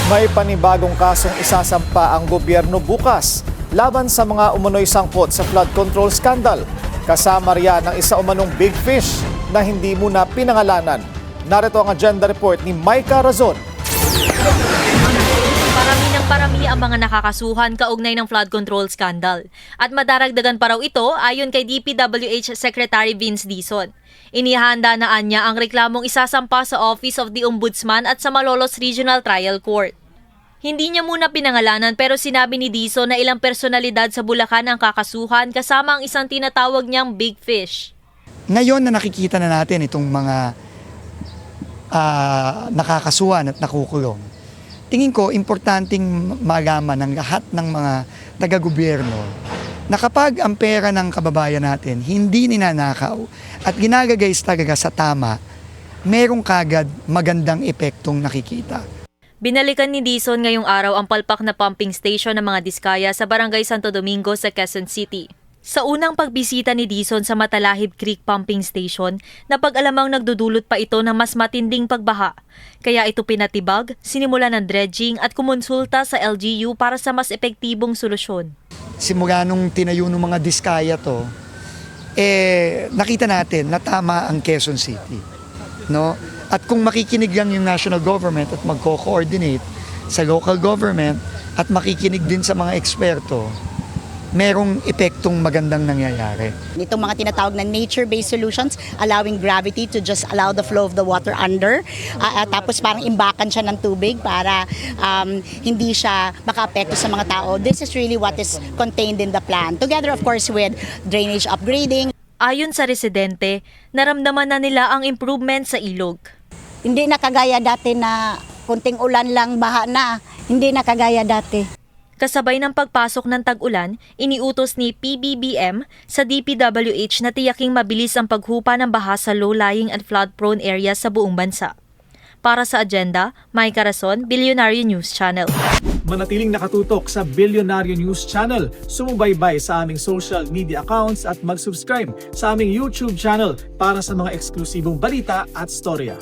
May panibagong kasong isasampa ang gobyerno bukas laban sa mga umunoy sangkot sa flood control scandal. Kasama riyan ang isa umanong big fish na hindi muna pinangalanan. Narito ang agenda report ni Maika Razon. Parami ang mga nakakasuhan kaugnay ng flood control scandal. At madaragdagan pa raw ito ayon kay DPWH Secretary Vince Dizon. Inihanda na anya ang reklamong isasampa sa Office of the Ombudsman at sa Malolos Regional Trial Court. Hindi niya muna pinangalanan pero sinabi ni Dizon na ilang personalidad sa Bulacan ang kakasuhan kasama ang isang tinatawag niyang big fish. Ngayon na nakikita na natin itong mga nakakasuhan at nakukulong, tingin ko importanteng malaman ng lahat ng mga taga-gobyerno na kapag ang pera ng kababayan natin hindi ninanakaw at ginagagayos talaga sa tama, merong kagad magandang epektong nakikita. Binalikan ni Dizon ngayong araw ang palpak na pumping station ng mga Diskaya sa Barangay Santo Domingo sa Quezon City. Sa unang pagbisita ni Dizon sa Matalahib Creek Pumping Station, napag-alamang nagdudulot pa ito ng mas matinding pagbaha. Kaya ito pinatibag, sinimula ng dredging at kumonsulta sa LGU para sa mas epektibong solusyon. Simula nung tinayo ng mga Diskaya to, nakita natin na tama ang Quezon City. No? At kung makikinig lang yung national government at magko-coordinate sa local government at makikinig din sa mga eksperto, merong epektong magandang nangyayari. Itong mga tinatawag na nature-based solutions, allowing gravity to just allow the flow of the water under. Tapos parang imbakan siya ng tubig para hindi siya maka-apekto sa mga tao. This is really what is contained in the plan. Together, of course, with drainage upgrading. Ayon sa residente, naramdaman na nila ang improvement sa ilog. Hindi na kagaya dati na kunting ulan lang, baha na. Hindi na kagaya dati. Kasabay ng pagpasok ng tag-ulan, iniutos ni PBBM sa DPWH na tiyaking mabilis ang paghupa ng baha sa low-lying and flood-prone areas sa buong bansa. Para sa agenda, Maika Razon, Billionaire News Channel. Manatiling nakatutok sa Billionaire News Channel, sumubaybay sa aming social media accounts at mag-subscribe sa aming YouTube channel para sa mga eksklusibong balita at storya.